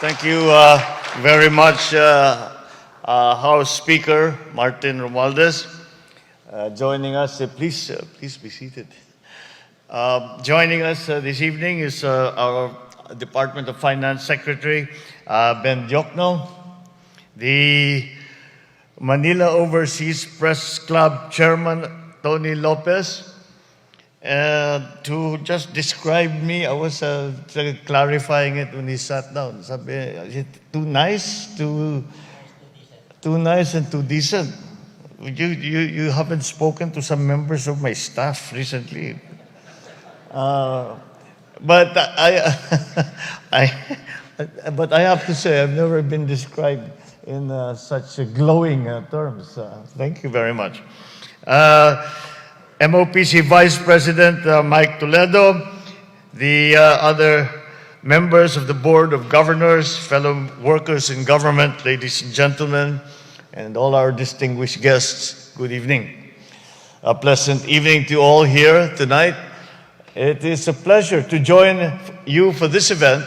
Thank you very much, House Speaker Martin Romualdez. Joining us, please be seated. Joining us this evening is our Department of Finance Secretary, Ben Diokno, the Manila Overseas Press Club Chairman, Tony Lopez. To just describe me, I was clarifying it when he sat down. Sabi, is it too nice, too nice and too decent? You haven't spoken to some members of my staff recently. But but I have to say, I've never been described in such glowing terms. Thank you very much. MOPC Vice President Mike Toledo, the other members of the Board of Governors, fellow workers in government, ladies and gentlemen, and all our distinguished guests, good evening. A pleasant evening to all here tonight. It is a pleasure to join you for this event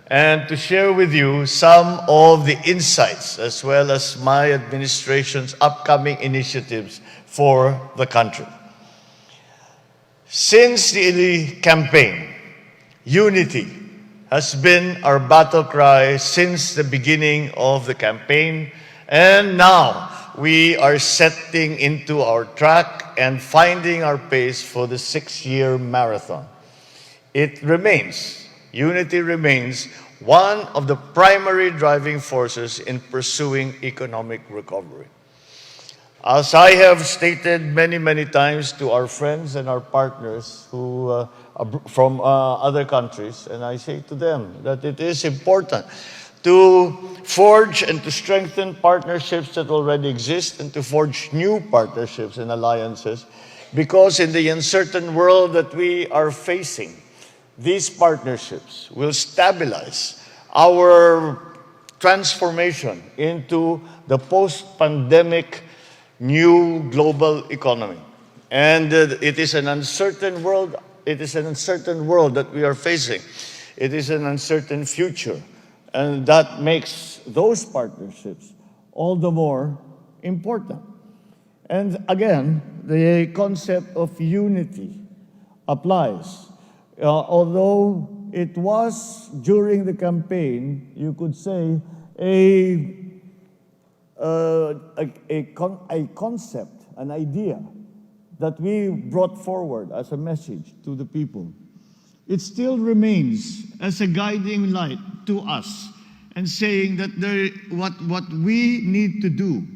and to share with you some of the insights as well as my administration's upcoming initiatives for the country. Since the campaign, unity has been our battle cry since the beginning of the campaign, and now we are setting into our track and finding our pace for the 6-year marathon. Unity remains one of the primary driving forces in pursuing economic recovery. As I have stated many times to our friends and our partners who from other countries, and I say to them that it is important to forge and to strengthen partnerships that already exist and to forge new partnerships and alliances, because in the uncertain world that we are facing, these partnerships will stabilize our transformation into the post-pandemic new global economy. And it is an uncertain world. It is an uncertain world that we are facing. It is an uncertain future. And that makes those partnerships all the more important. And again, the concept of unity applies. Although it was during the campaign, you could say, a concept, an idea that we brought forward as a message to the people. It still remains as a guiding light to us and saying that what we need to do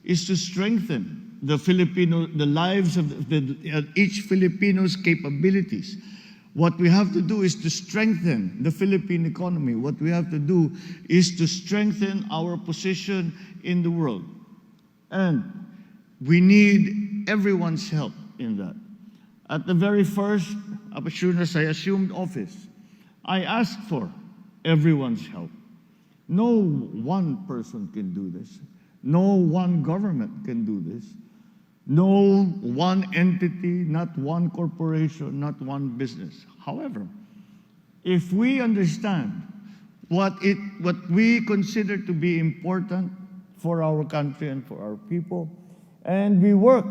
is to strengthen the lives of each Filipino's capabilities. What we have to do is to strengthen the Philippine economy. What we have to do is to strengthen our position in the world. And we need everyone's help in that. At the very first, as soon as I assumed office, I asked for everyone's help. No one person can do this. No one government can do this. No one entity, not one corporation, not one business. However, if we understand what we consider to be important for our country and for our people, and we work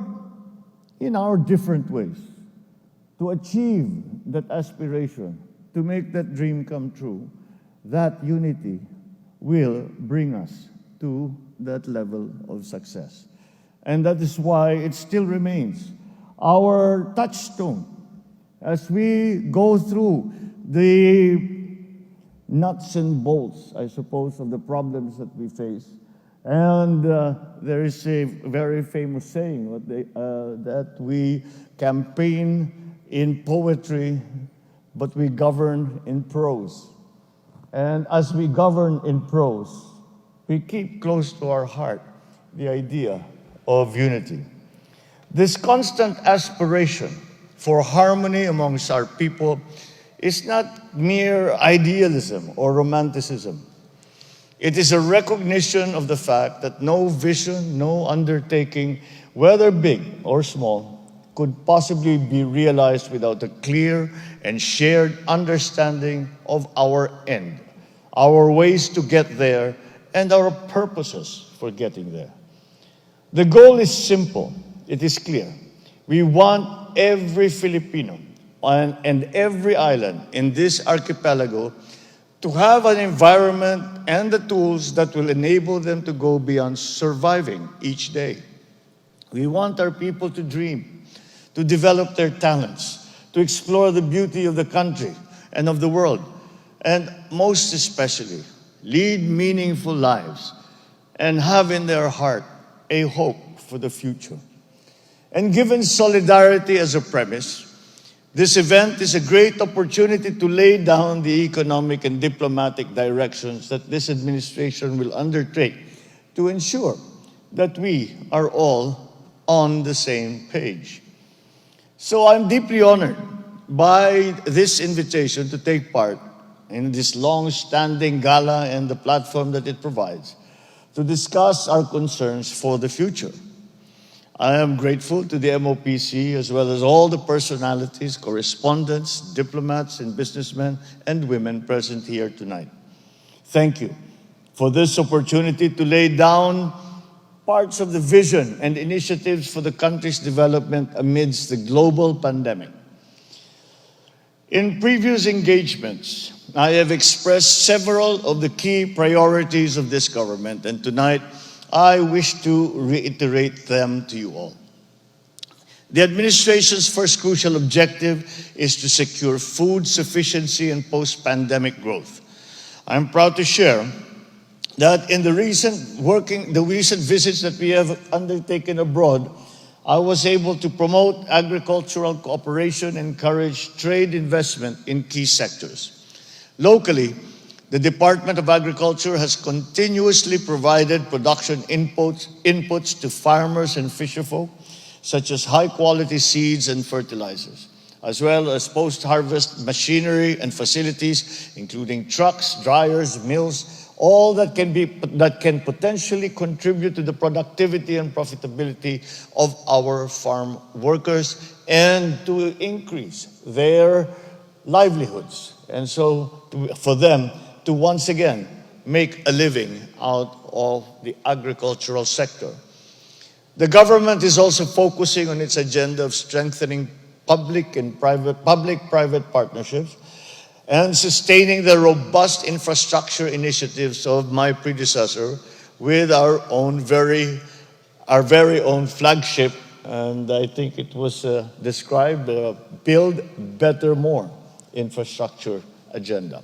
in our different ways to achieve that aspiration, to make that dream come true, that unity will bring us to that level of success. And that is why it still remains our touchstone as we go through the nuts and bolts, I suppose, of the problems that we face. And there is a very famous saying that we campaign in poetry, but we govern in prose. And as we govern in prose, we keep close to our heart the idea of unity. This constant aspiration for harmony amongst our people is not mere idealism or romanticism. It is a recognition of the fact that no vision, no undertaking, whether big or small, could possibly be realized without a clear and shared understanding of our end, our ways to get there, and our purposes for getting there. The goal is simple. It is clear. We want every Filipino and every island in this archipelago to have an environment and the tools that will enable them to go beyond surviving each day. We want our people to dream, to develop their talents, to explore the beauty of the country and of the world, and most especially, lead meaningful lives and have in their heart a hope for the future. And given solidarity as a premise, this event is a great opportunity to lay down the economic and diplomatic directions that this administration will undertake to ensure that we are all on the same page. So I'm deeply honored by this invitation to take part in this long-standing gala and the platform that it provides to discuss our concerns for the future. I am grateful to the MOPC as well as all the personalities, correspondents, diplomats, and businessmen and women present here tonight. Thank you for this opportunity to lay down parts of the vision and initiatives for the country's development amidst the global pandemic. In previous engagements, I have expressed several of the key priorities of this government, and tonight I wish to reiterate them to you all. The administration's first crucial objective is to secure food sufficiency and post-pandemic growth. I'm proud to share that in the recent visits that we have undertaken abroad, I was able to promote agricultural cooperation, encourage trade investment in key sectors. Locally, the Department of Agriculture has continuously provided production inputs to farmers and fisherfolk, such as high-quality seeds and fertilizers, as well as post-harvest machinery and facilities, including trucks, dryers, mills, all that can potentially contribute to the productivity and profitability of our farm workers and to increase their livelihoods. And so for them to once again make a living out of the agricultural sector. The government is also focusing on its agenda of strengthening public-private partnerships and sustaining the robust infrastructure initiatives of my predecessor with our very own flagship, and I think it was described, Build Better More infrastructure agenda.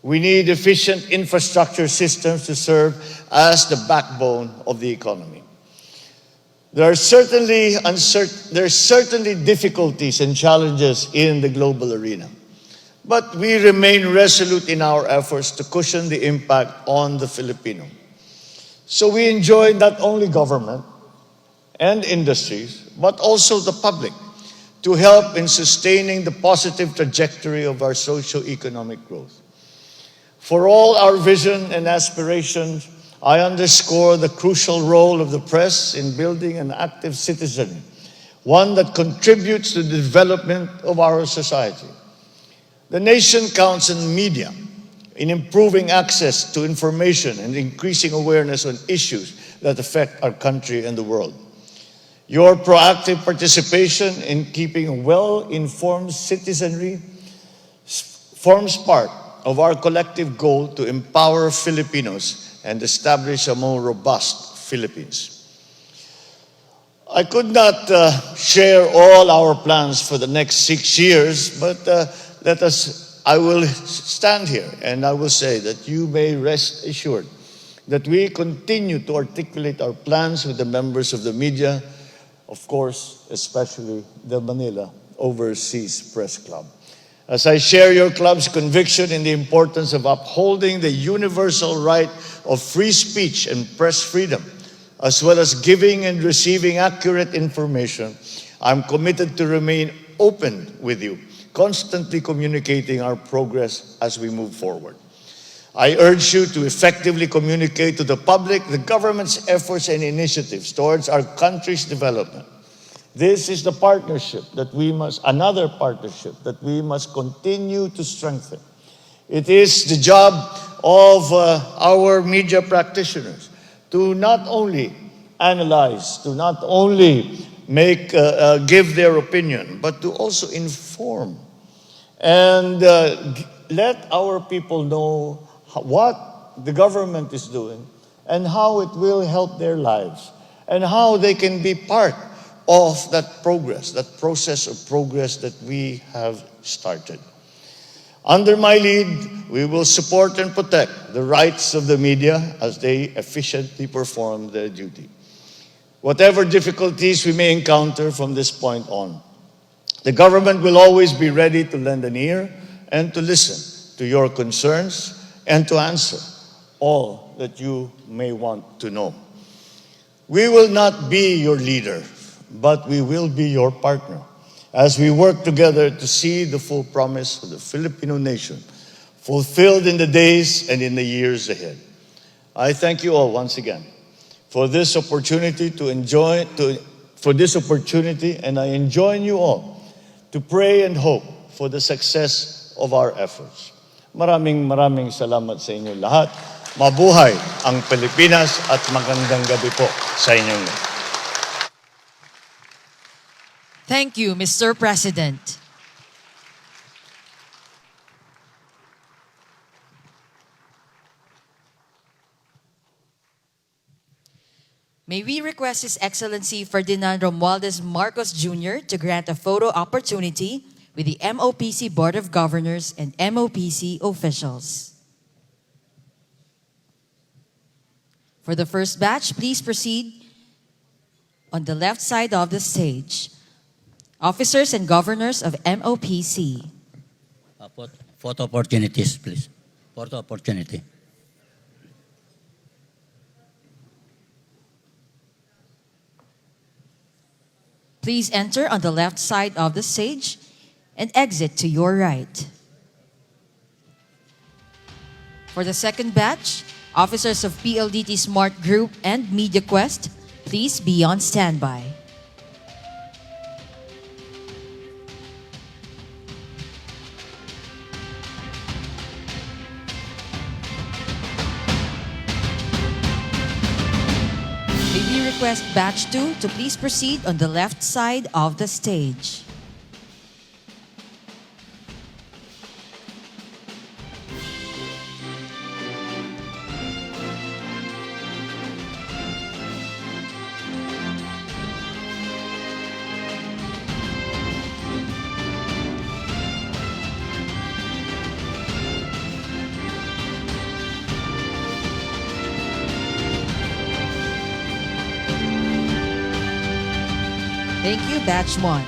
We need efficient infrastructure systems to serve as the backbone of the economy. There are certainly difficulties and challenges in the global arena, but we remain resolute in our efforts to cushion the impact on the Filipino. So we enjoy not only government and industries, but also the public to help in sustaining the positive trajectory of our socio-economic growth. For all our vision and aspirations, I underscore the crucial role of the press in building an active citizenry, one that contributes to the development of our society. The nation counts on media in improving access to information and increasing awareness on issues that affect our country and the world. Your proactive participation in keeping a well-informed citizenry forms part of our collective goal to empower Filipinos and establish a more robust Philippines. I could not share all our plans for the next 6 years, but I will stand here and I will say that you may rest assured that we continue to articulate our plans with the members of the media, of course, especially the Manila Overseas Press Club. As I share your club's conviction in the importance of upholding the universal right of free speech and press freedom, as well as giving and receiving accurate information, I'm committed to remain open with you, constantly communicating our progress as we move forward. I urge you to effectively communicate to the public the government's efforts and initiatives towards our country's development. This is the partnership that another partnership that we must continue to strengthen. It is the job of our media practitioners to not only analyze, to not only give their opinion, but to also inform and let our people know what the government is doing and how it will help their lives and how they can be part of that progress, that process of progress that we have started. Under my lead, we will support and protect the rights of the media as they efficiently perform their duty. Whatever difficulties we may encounter from this point on, the government will always be ready to lend an ear and to listen to your concerns and to answer all that you may want to know. We will not be your leader, but we will be your partner as we work together to see the full promise of the Filipino nation fulfilled in the days and in the years ahead. I thank you all once again for this opportunity and I enjoin you all to pray and hope for the success of our efforts. Maraming salamat sa inyo lahat. Mabuhay ang Pilipinas at magandang gabi po sa inyong lahat. Thank you, Mr. President. May we request His Excellency Ferdinand Romualdez Marcos Jr. to grant a photo opportunity with the MOPC Board of Governors and MOPC officials. For the first batch, please proceed on the left side of the stage. Officers and Governors of MOPC. Photo opportunities, please. Photo opportunity. Please enter on the left side of the stage and exit to your right. For the second batch, officers of PLDT Smart Group and MediaQuest, please be on standby. May we request batch 2 to please proceed on the left side of the stage. Thank you, Batch 1.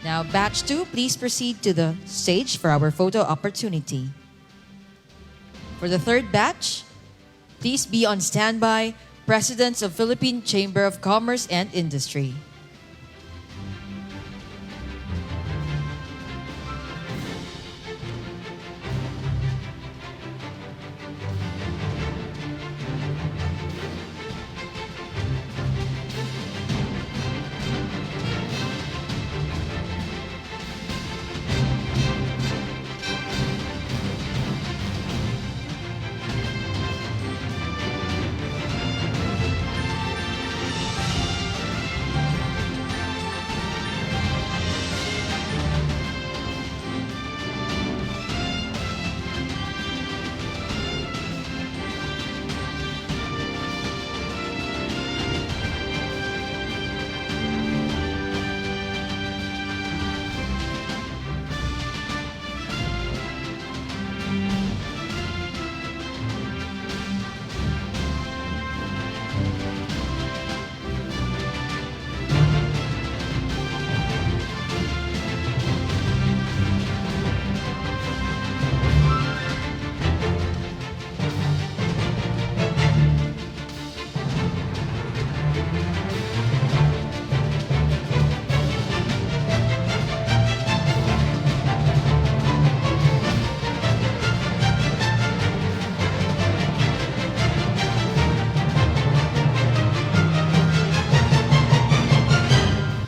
Now, Batch 2, please proceed to the stage for our photo opportunity. For the third batch, please be on standby, Presidents of Philippine Chamber of Commerce and Industry.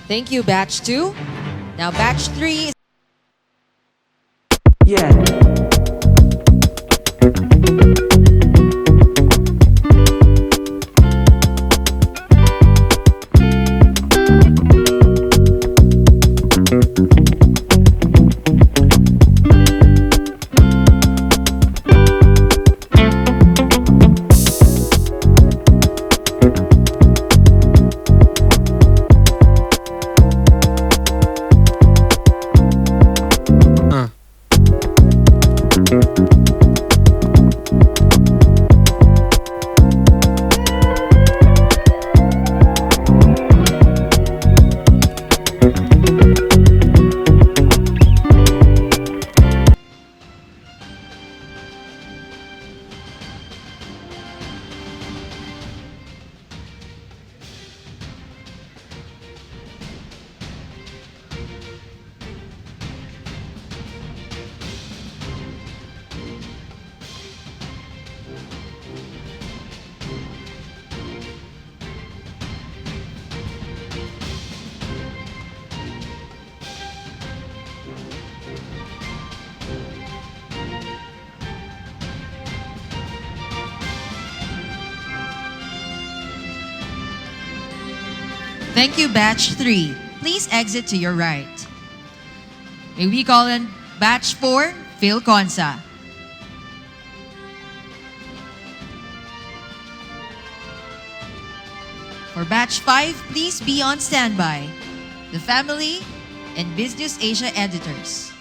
Thank you, Batch 2. Now, Batch 3 is... Yeah. Thank you, Batch 3. Please exit to your right. May we call in Batch 4, Phil Consa. For Batch 5, please be on standby. The Family and Business Asia editors.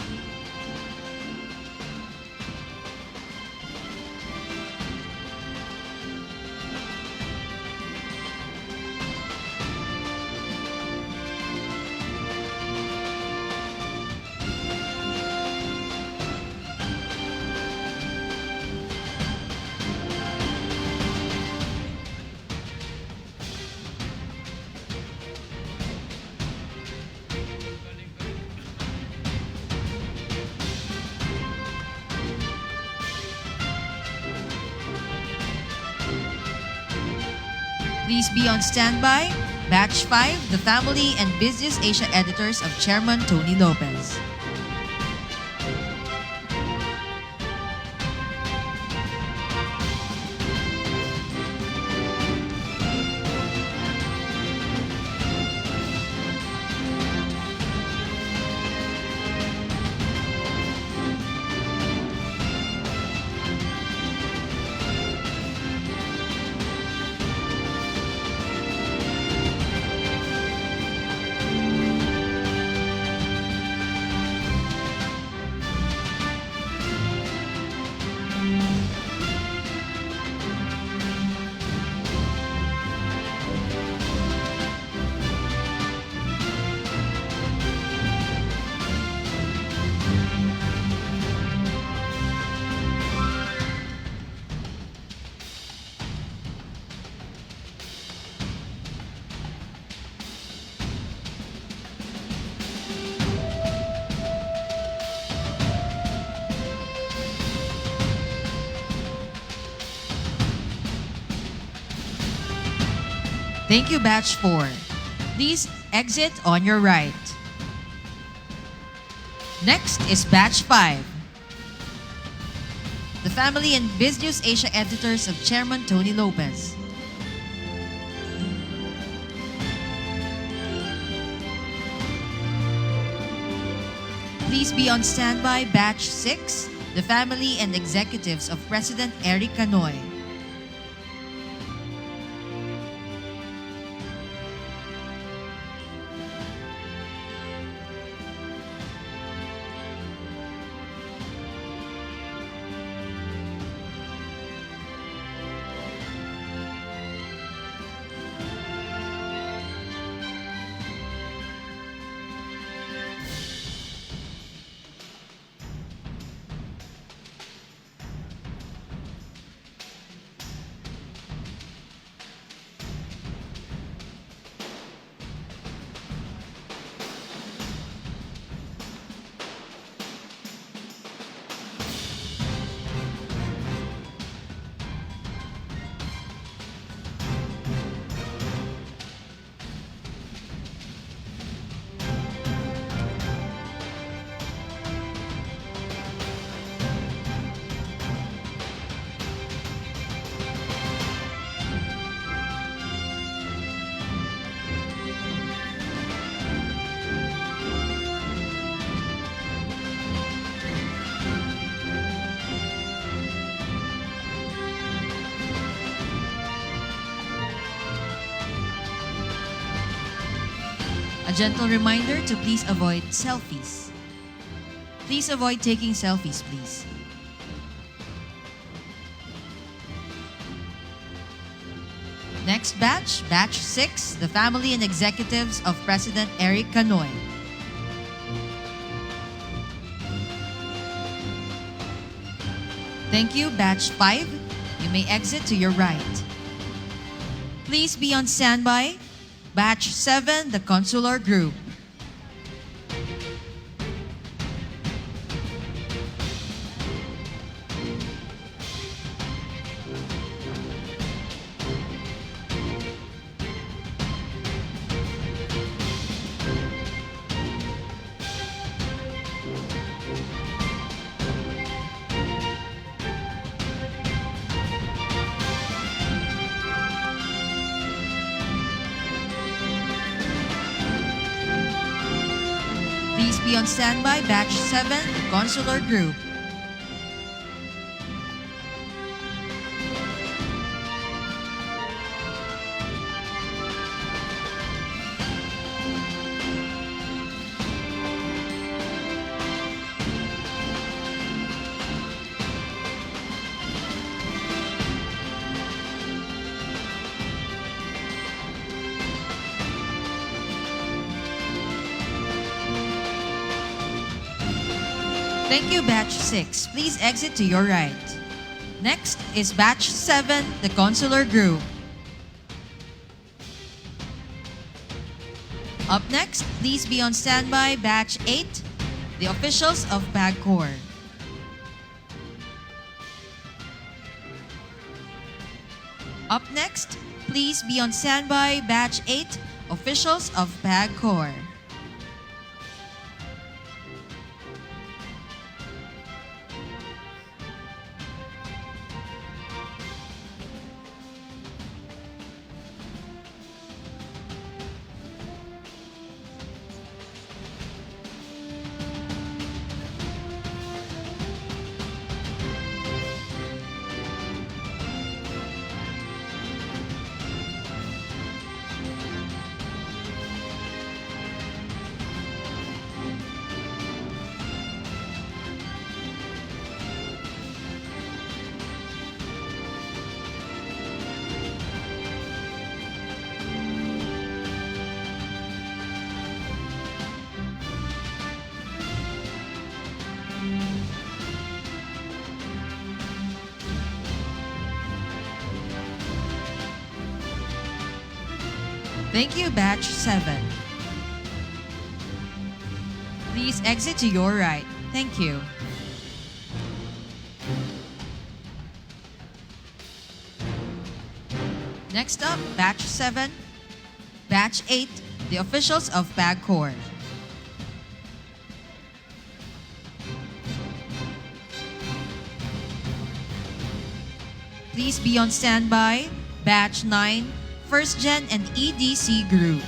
Please be on standby. Batch 5, the Family and Business Asia editors of Chairman Tony Lopez. Thank you, Batch 4. Please exit on your right. Next is Batch 5. The Family and Business Asia editors of Chairman Tony Lopez. Please be on standby, Batch 6, the Family and Executives of President Eric Canoy. A gentle reminder to please avoid selfies. Please avoid taking selfies, please. Next batch, Batch 6, the Family and Executives of President Eric Canoy. Thank you, Batch 5. You may exit to your right. Please be on standby. Batch 7, the Consular Group. be on standby, Batch 7, Consular Group. Thank you, Batch 6. Please exit to your right. Next is Batch 7, the Consular Group. Up next, please be on standby, Batch 8, the officials of PAGCOR. Up next, please be on standby, Batch 8, officials of PAGCOR. Thank you, Batch 7. Please exit to your right. Thank you. Next up, Batch 7, Batch 8, the officials of PAGCOR. Please be on standby, Batch 9, First Gen and EDC Group.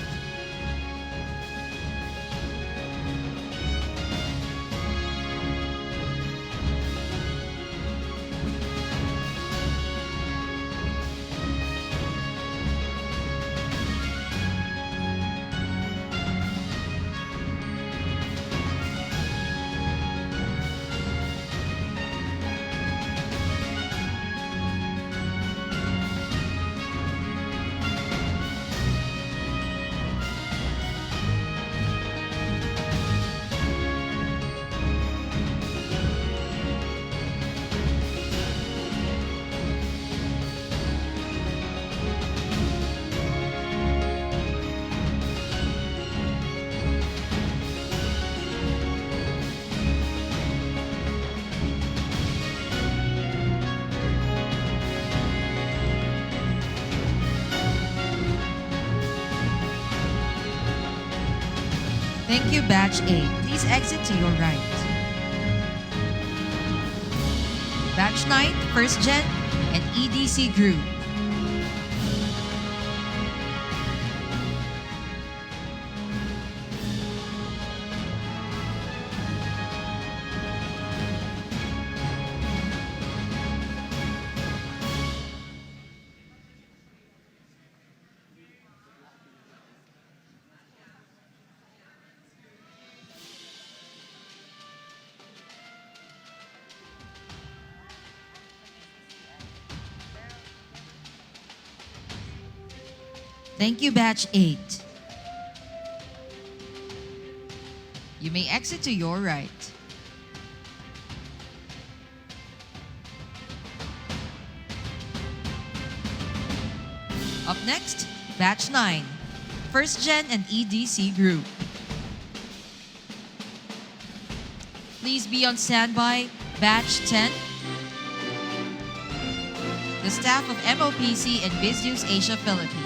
Thank you, Batch 8. Please exit to your right. Batch 9, First Gen and EDC Group. Thank you, Batch 8. You may exit to your right. Up next, Batch 9, First Gen and EDC Group. Please be on standby, Batch 10, the staff of MOPC and BizNews Asia Philippines.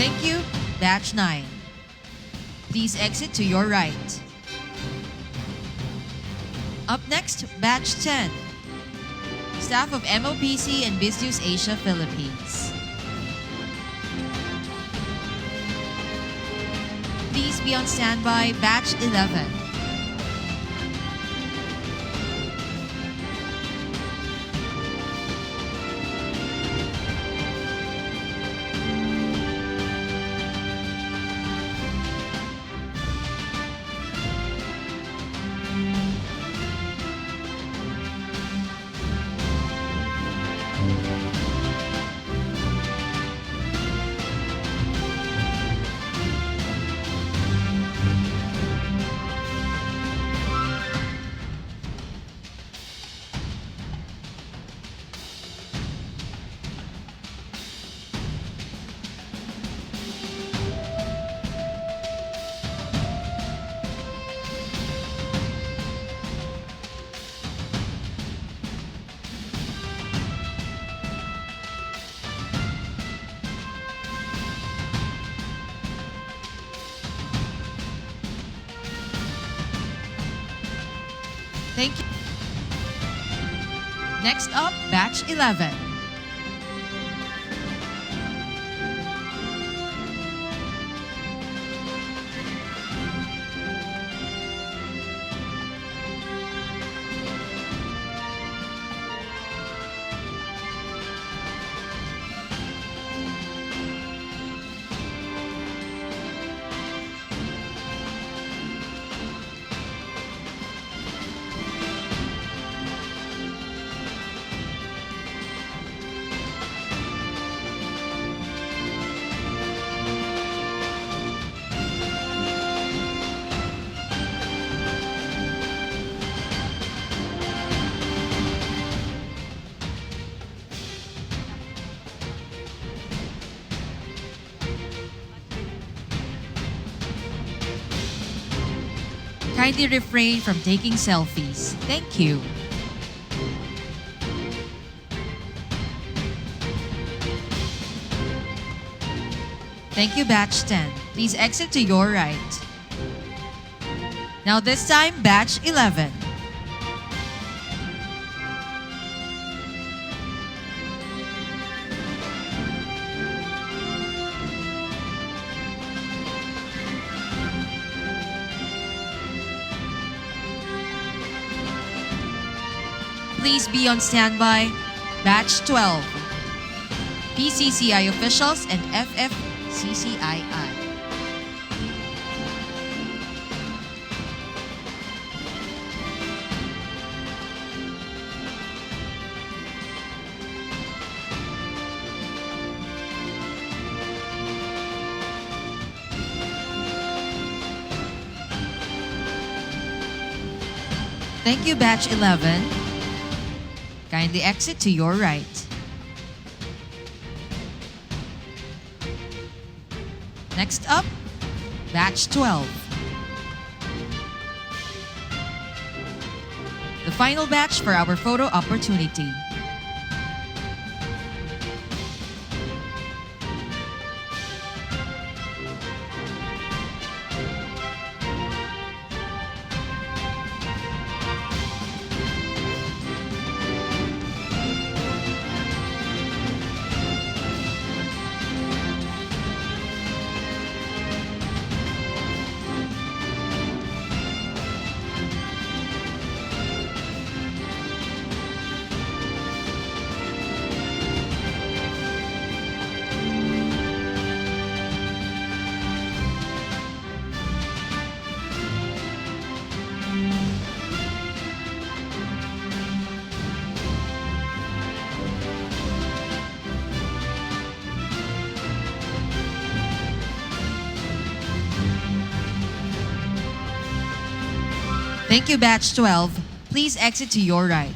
Thank you, Batch 9. Please exit to your right. Up next, Batch 10. Staff of MOPC and BizNews Asia Philippines. Please be on standby, Batch 11. Thank you. Next up, Batch 11. Kindly refrain from taking selfies. Thank you. Thank you, Batch 10. Please exit to your right. Now this time, Batch 11. Please be on standby, Batch 12. PCCI officials and FFCCII. Thank you, Batch 11. Kindly exit to your right. Next up, Batch 12. The final batch for our photo opportunity. Thank you, Batch 12. Please exit to your right.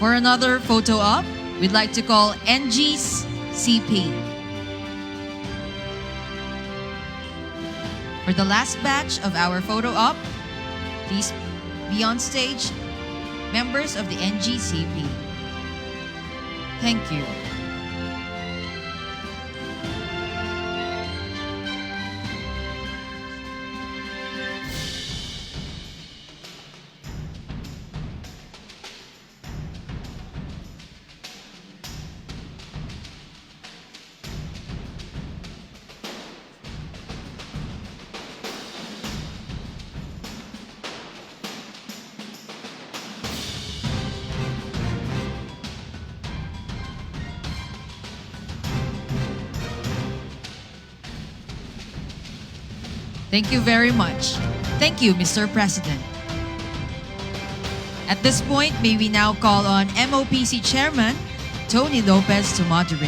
For another photo op, we'd like to call NG's CP. For the last batch of our photo op, please be on stage, members of the NGCP. Thank you. Thank you very much. Thank you, Mr. President. At this point, may we now call on MOPC Chairman Tony Lopez to moderate.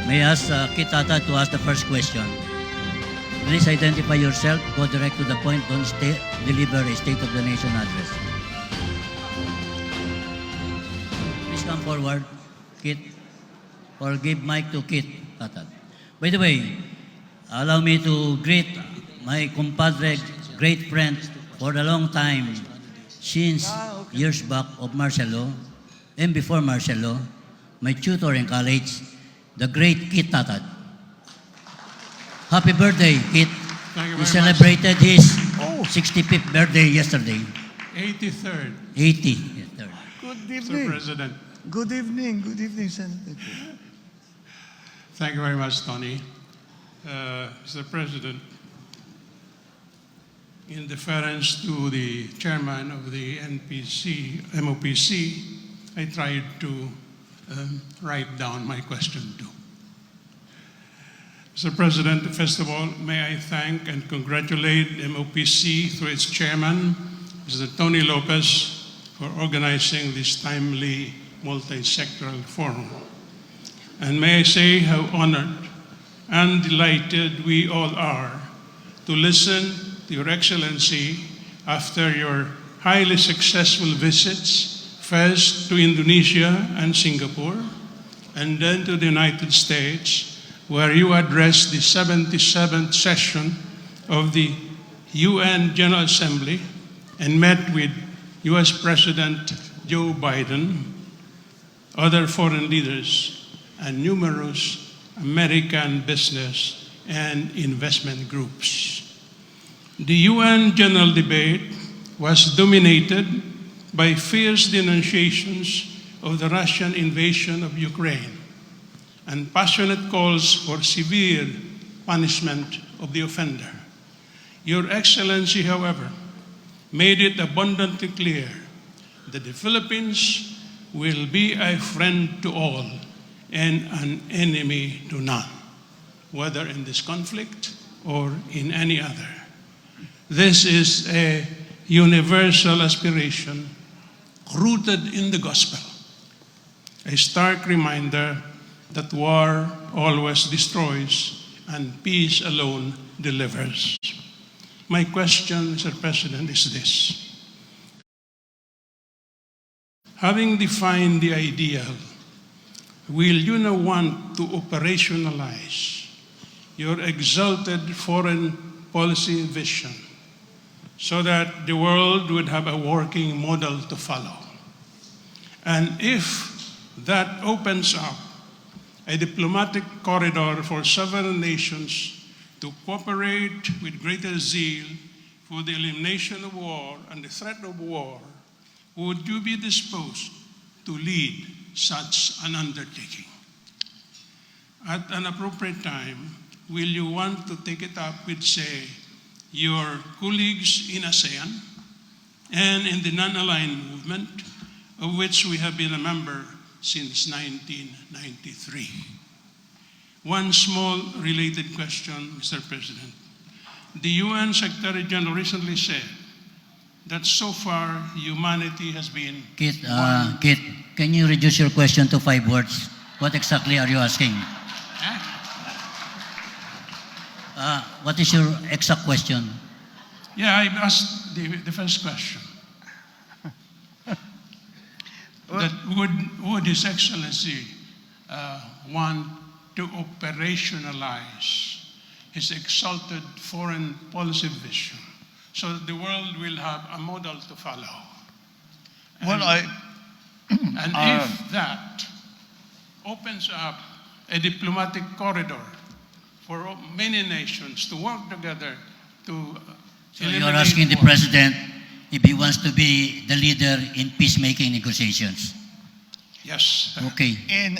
May I ask Kitata to ask the first question. Please identify yourself, go direct to the point, don't deliver a State of the Nation address. Please come forward, Kit, or give mic to Kit. Tatat. By the way, allow me to greet my compadre, great friend for a long time, since years back of Marcelo, and before Marcelo, my tutor in college, the great Kit Tatat. Happy birthday, Kit. Thank you He very celebrated his 65th birthday yesterday. much. 83rd, 80. Good Mr. evening. President. Good evening. Good evening, Senator. Thank you very much, Tony. Mr. President, in deference to the chairman of the MOPC, I tried to write down my question too. Mr. President, first of all, may I thank and congratulate MOPC through its chairman, Mr. Tony Lopez, for organizing this timely multi-sectoral forum. And may I say how honored and delighted we all are to listen to Your Excellency after your highly successful visits, first to Indonesia and Singapore, and then to the United States, where you addressed the 77th session of the UN General Assembly and met with US President Joe Biden, other foreign leaders, and numerous American business and investment groups. The UN General Debate was dominated by fierce denunciations of the Russian invasion of Ukraine and passionate calls for severe punishment of the offender. Your Excellency, however, made it abundantly clear that the Philippines will be a friend to all and an enemy to none, whether in this conflict or in any other. This is a universal aspiration rooted in the gospel, a stark reminder that war always destroys and peace alone delivers. My question, Mr. President, is this. Having defined the ideal, will you now want to operationalize your exalted foreign policy vision so that the world would have a working model to follow? And if that opens up a diplomatic corridor for sovereign nations to cooperate with greater zeal for the elimination of war and the threat of war, would you be disposed to lead such an undertaking? At an appropriate time, will you want to take it up with, say, your colleagues in ASEAN and in the non-aligned movement, of which we have been a member since 1993? One small related question, Mr. President. The UN Secretary General recently said that so far humanity has been Kit, Kit, can you reduce your question to 5 words? What exactly are you asking? What is your exact question? Yeah, I asked the first question. That would His Excellency want to operationalize his exalted foreign policy vision so that the world will have a model to follow? Well, And if that opens up a diplomatic corridor for many nations to work together to So you're eliminate asking the war. president if he wants to be the leader in peacemaking negotiations. Yes. Okay. In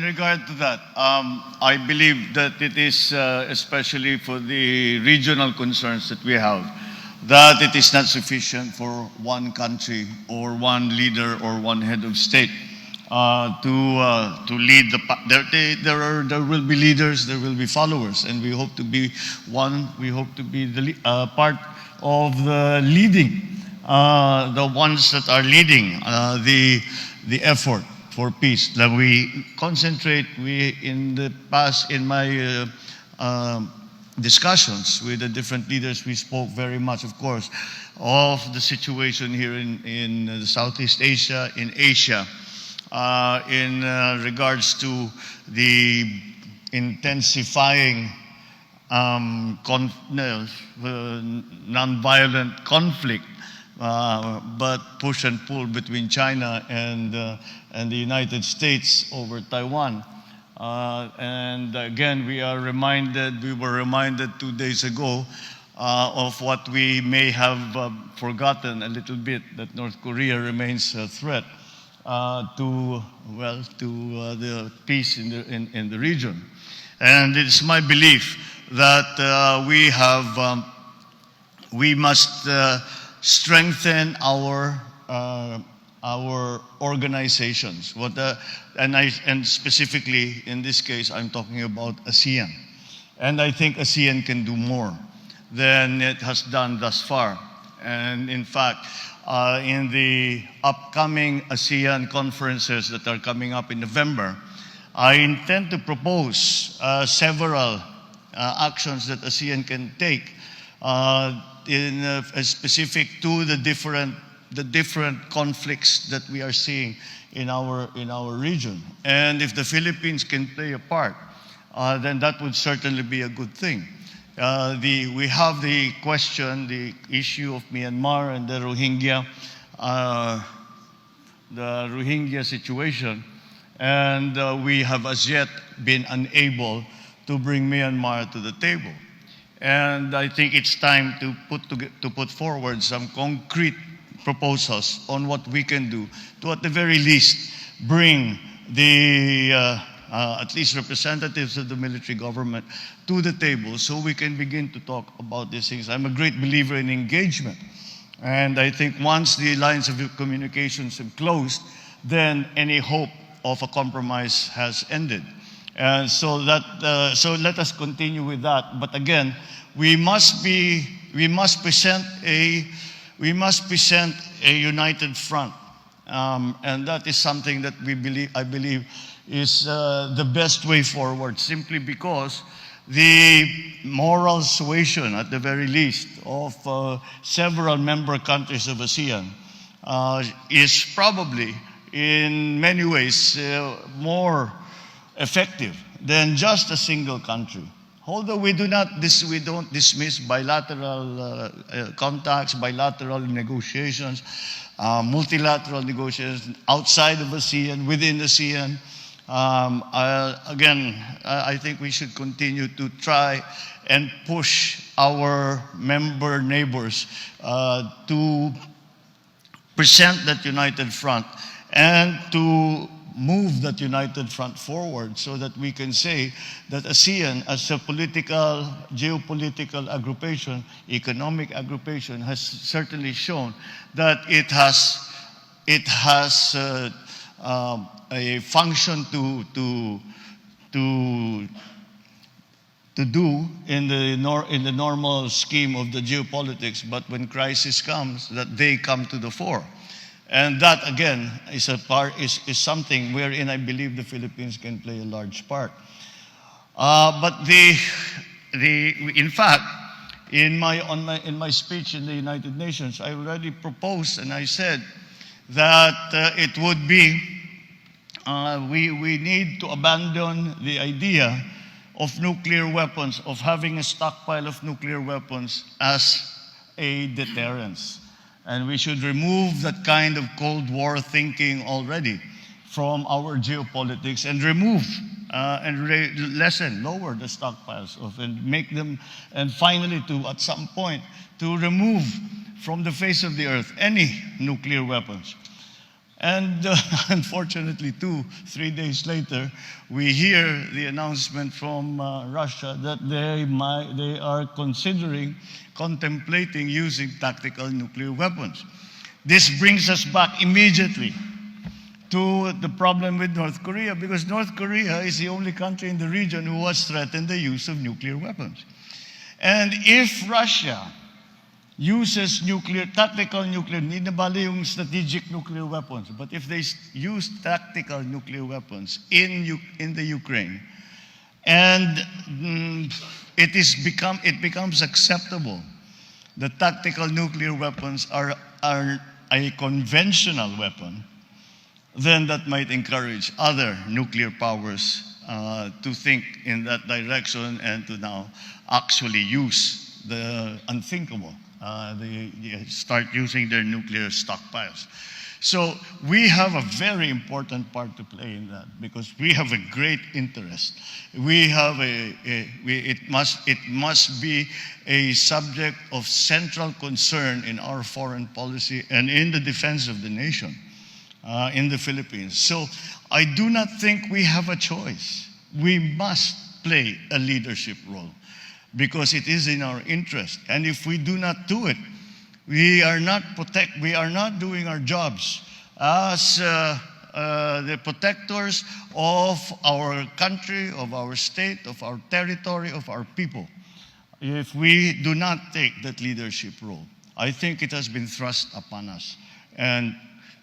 regard to that, I believe that it is, especially for the regional concerns that we have, that it is not sufficient for one country or one leader or one head of state to lead the. There will be leaders, there will be followers, and we hope to be one. We hope to be the part of the leading, the ones that are leading the effort for peace. That we concentrate. In the past, in my discussions with the different leaders, we spoke very much, of course, of the situation here in Southeast Asia, in Asia, in regards to the intensifying non-violent conflict, but push and pull between China and the United States over Taiwan. And again, we were reminded 2 days ago of what we may have forgotten a little bit, that North Korea remains a threat to the peace in the region. And it's my belief that we must strengthen our organizations. And specifically in this case, I'm talking about ASEAN. And I think ASEAN can do more than it has done thus far. And in fact, in the upcoming ASEAN conferences that are coming up in November, I intend to propose several actions that ASEAN can take specific to the different conflicts that we are seeing in our region. And if the Philippines can play a part, then that would certainly be a good thing. We have the issue of Myanmar and the Rohingya situation, and we have as yet been unable to bring Myanmar to the table. And I think it's time to put forward some concrete proposals on what we can do to, at the very least, bring the at least representatives of the military government to the table so we can begin to talk about these things. I'm a great believer in engagement. And I think once the lines of communications have closed, then any hope of a compromise has ended. And so let us continue with that. But again, we must present a united front, and that is something that I believe is the best way forward. Simply because the moral suasion, at the very least, of several member countries of ASEAN is probably, in many ways, more effective than just a single country. Although we don't dismiss bilateral contacts, bilateral negotiations, multilateral negotiations outside of ASEAN, within ASEAN. I think we should continue to try and push our member neighbors to present that united front and to move that united front forward so that we can say that ASEAN, as a political, geopolitical aggregation, economic aggregation, has certainly shown that it has a function to do in the normal scheme of the geopolitics, but when crisis comes, that they come to the fore. And that, again, is something wherein I believe the Philippines can play a large part. But in fact, in my speech in the United Nations, I already proposed and I said that it would be we need to abandon the idea of nuclear weapons, of having a stockpile of nuclear weapons as a deterrence. And we should remove that kind of Cold War thinking already from our geopolitics and remove lower the stockpiles and make them, and finally at some point, to remove from the face of the earth any nuclear weapons. And unfortunately, 3 days later, we hear the announcement from Russia that they are contemplating using tactical nuclear weapons. This brings us back immediately to the problem with North Korea, because North Korea is the only country in the region who has threatened the use of nuclear weapons. And if Russia uses tactical nuclear, hindi na bali yung strategic nuclear weapons, but if they use tactical nuclear weapons in the Ukraine, and it becomes acceptable that tactical nuclear weapons are a conventional weapon, then that might encourage other nuclear powers to think in that direction and to now actually use the unthinkable. They start using their nuclear stockpiles. So we have a very important part to play in that, because we have a great interest. We have it must be a subject of central concern in our foreign policy and in the defense of the nation in the Philippines. So I do not think we have a choice. We must play a leadership role, because it is in our interest. And if we do not do it, we are not doing our jobs as the protectors of our country, of our state, of our territory, of our people. If we do not take that leadership role, I think it has been thrust upon us. And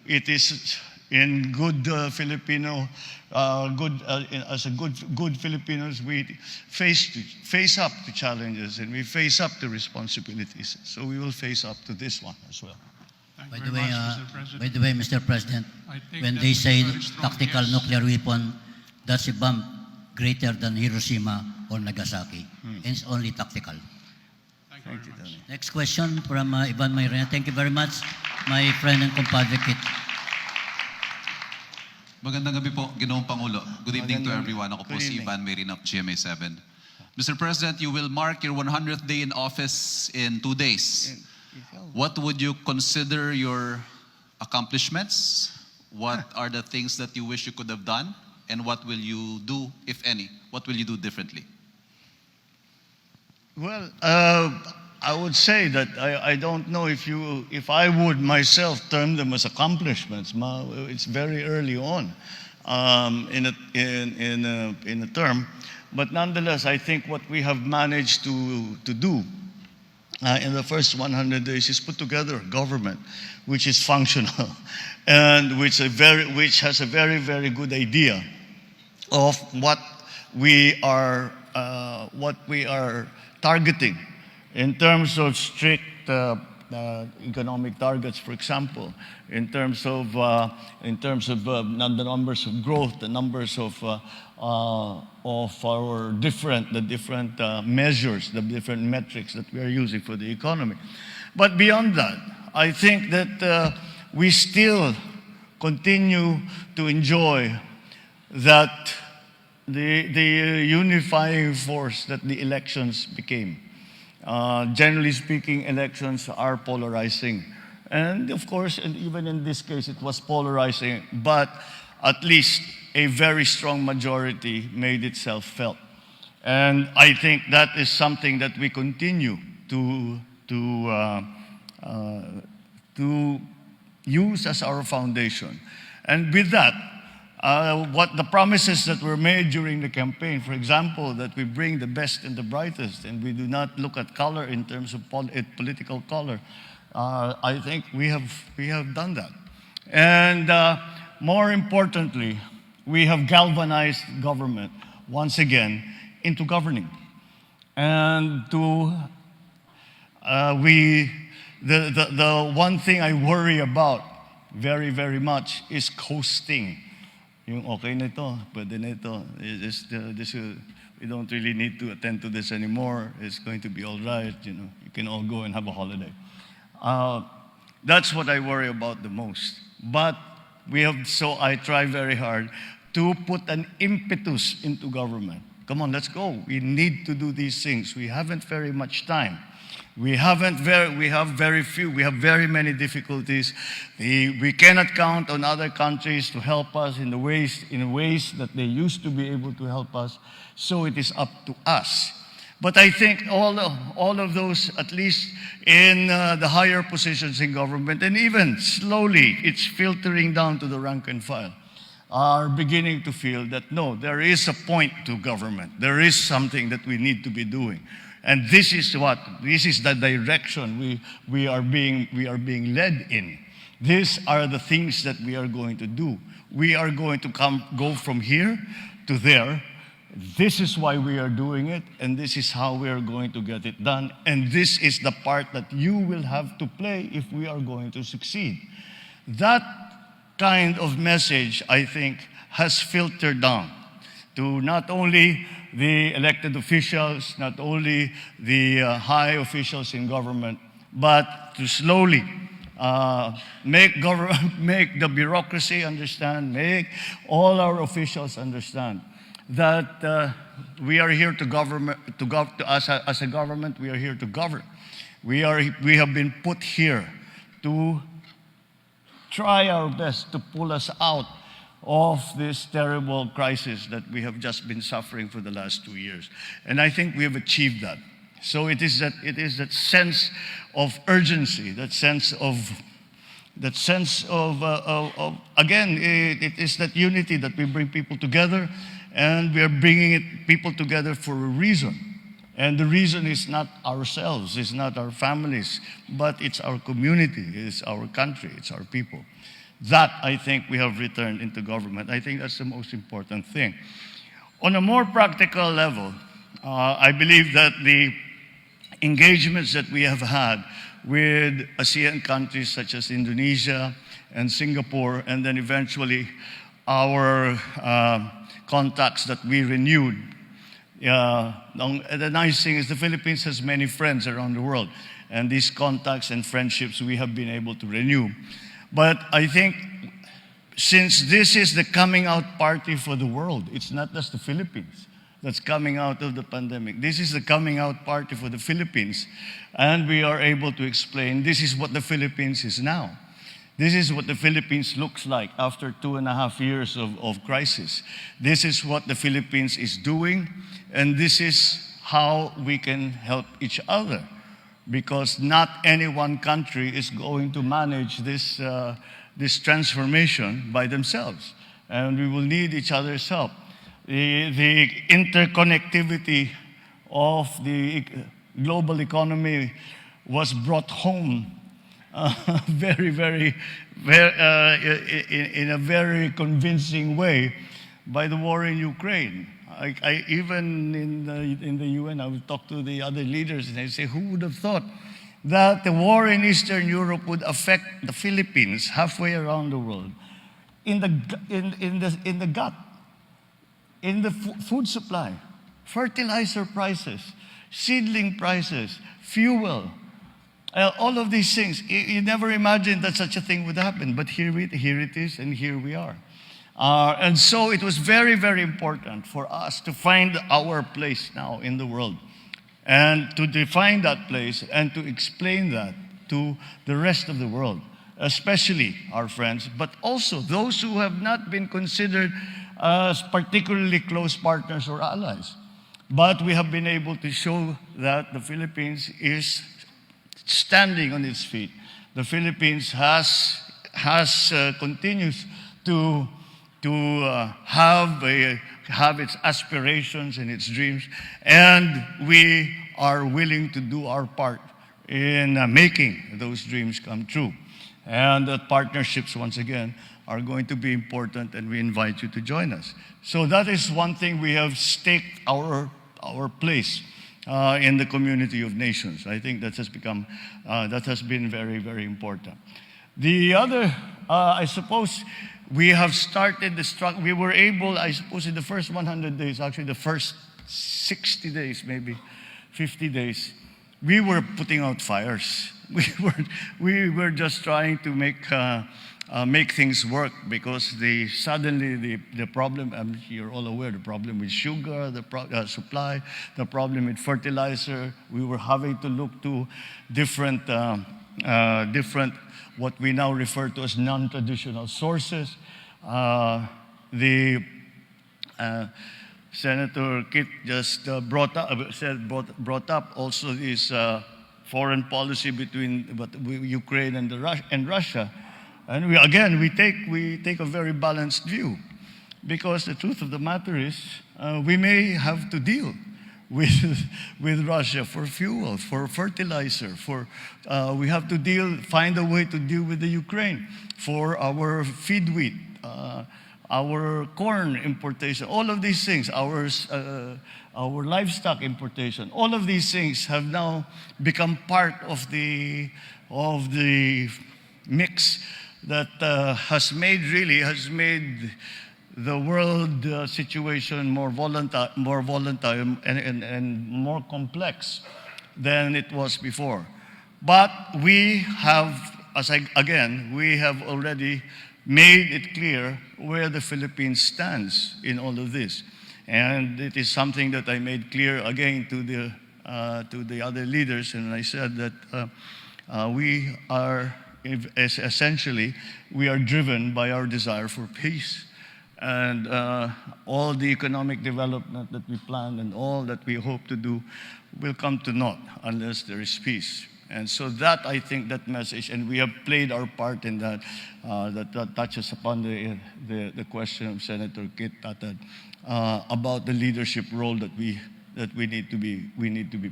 it is in good Filipino, as a good Filipinos, we face up to challenges and we face up to responsibilities. So we will face up to this one as well. By the way, Mr. President, when they say tactical nuclear weapon, that's a bomb greater than Hiroshima or Nagasaki. And it's only tactical. Thank you very much. Next question from Ivan Mayrena. Thank you very much, my friend and compadre Kit. Magandang gabi po, Ginoong Pangulo. Good evening to everyone. Ako po si Ivan Mayrena of GMA7. Mr. President, you will mark your 100th day in office in 2 days. What would you consider your accomplishments? What are the things that you wish you could have done? And what will you do, if any? What will you do differently? Well, I would say that I don't know if I would myself term them as accomplishments. It's very early on in a term, but nonetheless, I think what we have managed to do in the first 100 days is put together a government which is functional and which has a very, very good idea of what we are targeting in terms of strict economic targets, for example, in terms of the numbers of growth, the numbers of our different measures, the different metrics that we are using for the economy. But beyond that, I think that we still continue to enjoy that the unifying force that the elections became. Generally speaking, elections are polarizing. And of course, and even in this case, it was polarizing, but at least a very strong majority made itself felt. And I think that is something that we continue to use as our foundation. And with that, what the promises that were made during the campaign, for example, that we bring the best and the brightest and we do not look at color in terms of political color, I think we have done that. And more importantly, we have galvanized government once again into governing. And the one thing I worry about very, very much is coasting. Yung okay na ito, pwede na ito. We don't really need to attend to this anymore. It's going to be all right. You can all go and have a holiday. That's what I worry about the most. But I try very hard to put an impetus into government. Come on, let's go. We need to do these things. We haven't very much time. We have very many difficulties. We cannot count on other countries to help us in ways that they used to be able to help us. So it is up to us. But I think all of those, at least in the higher positions in government, and even slowly it's filtering down to the rank and file, are beginning to feel that no, there is a point to government. There is something that we need to be doing. And this is the direction we are being led in. These are the things that we are going to do. We are going to go from here to there. This is why we are doing it, and this is how we are going to get it done. And this is the part that you will have to play if we are going to succeed. That kind of message, I think, has filtered down to not only the elected officials, not only the high officials in government, but to slowly make the bureaucracy understand, make all our officials understand that we are here as a government, we are here to govern. We have been put here to try our best to pull us out of this terrible crisis that we have just been suffering for the last 2 years. And I think we have achieved that. So it is that sense of urgency, that sense of again, it is that unity that we bring people together, and we are bringing people together for a reason. And the reason is not ourselves, it's not our families, but it's our community, it's our country, it's our people. That, I think, we have returned into government. I think that's the most important thing. On a more practical level, I believe that the engagements that we have had with ASEAN countries such as Indonesia and Singapore, and then eventually our contacts that we renewed. The nice thing is the Philippines has many friends around the world, and these contacts and friendships we have been able to renew. But I think since this is the coming out party for the world, it's not just the Philippines that's coming out of the pandemic. This is the coming out party for the Philippines, and we are able to explain this is what the Philippines is now. This is what the Philippines looks like after 2.5 years of crisis. This is what the Philippines is doing, and this is how we can help each other. Because not any one country is going to manage this transformation by themselves. And we will need each other's help. The interconnectivity of the global economy was brought home in a very convincing way by the war in Ukraine. Even in the UN, I would talk to the other leaders and I say, who would have thought that the war in Eastern Europe would affect the Philippines halfway around the world? In the gut, in the food supply, fertilizer prices, seedling prices, fuel, all of these things. You never imagined that such a thing would happen, but here it is, and here we are. And so it was very, very important for us to find our place now in the world, and to define that place and to explain that to the rest of the world, especially our friends, but also those who have not been considered as particularly close partners or allies. But we have been able to show that the Philippines is standing on its feet. The Philippines continues to have its aspirations and its dreams, and we are willing to do our part in making those dreams come true. And the partnerships, once again, are going to be important, and we invite you to join us. So that is one thing we have staked our place in the community of nations. I think that has been very, very important. The other, I suppose, we have started we were able, I suppose, in the first 100 days, actually the first 60 days, maybe 50 days, we were putting out fires. We were just trying to make things work, because suddenly the problem, you're all aware, the problem with sugar, the supply, the problem with fertilizer. We were having to look to different what we now refer to as non-traditional sources. Senator Kit just brought up also this foreign policy between Ukraine and Russia. And we take a very balanced view, because the truth of the matter is we may have to deal with Russia for fuel, for fertilizer, we have to find a way to deal with the Ukraine for our feed wheat, our corn importation, all of these things, our livestock importation, all of these things have now become part of the mix that has made the world situation more volatile and more complex than it was before. But we have already made it clear where the Philippines stands in all of this. And it is something that I made clear again to the other leaders, and I said that we are essentially driven by our desire for peace. And all the economic development that we plan and all that we hope to do will come to naught unless there is peace. And so that, I think, that message, and we have played our part in that, that touches upon the question of Senator Kit Tatad about the leadership role that we need to be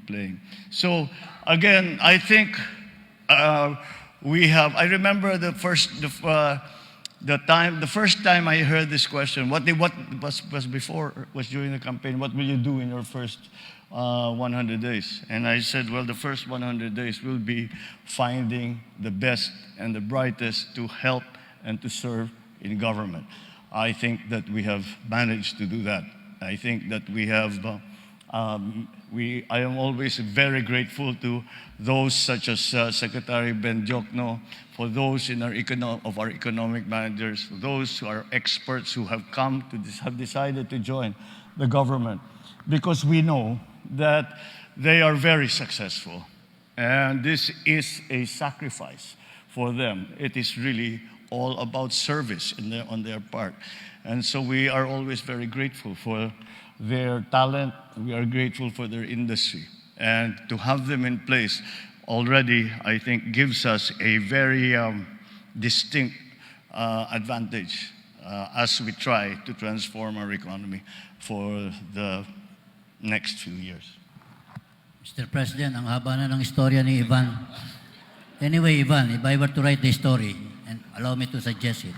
playing. So again, I think I remember the first time I heard this question. What was during the campaign. What will you do in your first 100 days? And I said, well, the first 100 days will be finding the best and the brightest to help and to serve in government. I think that we have managed to do that. I think that we have. I am always very grateful to those such as Secretary Ben Diokno, for those in our economic managers, those who are experts who have have decided to join the government, because we know that they are very successful, and this is a sacrifice for them. It is really all about service on their part, and so we are always very grateful for their talent. We are grateful for their industry. And to have them in place already, I think, gives us a very distinct advantage as we try to transform our economy for the next few years. Mr. President, ang haba na ng istorya ni Ivan. Anyway, Ivan, if I were to write the story, and allow me to suggest it,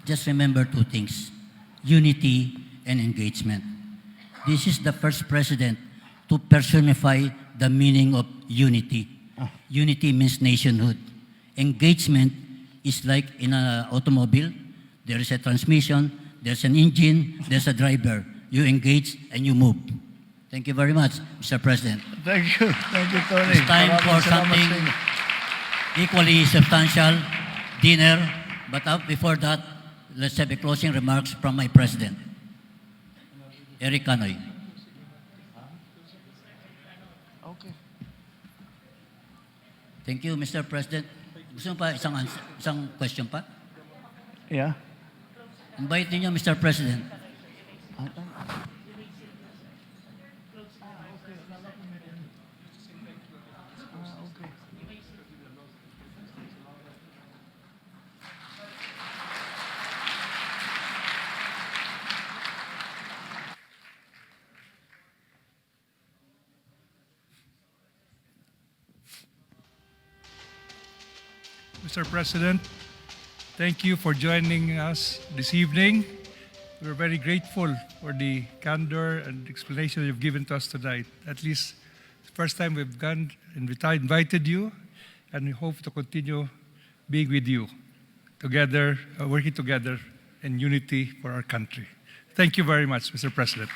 just remember two things: unity and engagement. This is the first president to personify the meaning of unity. Unity means nationhood. Engagement is like in an automobile. There is a transmission, there's an engine, there's a driver. You engage and you move. Thank you very much, Mr. President. Thank you, Tony. It's time for something equally substantial, dinner. But before that, let's have a closing remarks from my president. Eric Canoy. Okay. Thank you, Mr. President. Gusto mo pa isang question pa? Yeah. Invite niyo, Mr. President. Mr. President, thank you for joining us this evening. We're very grateful for the candor and explanation you've given to us tonight. At least first time we've invited you, and we hope to continue being with you, together, working together in unity for our country. Thank you very much, Mr. President.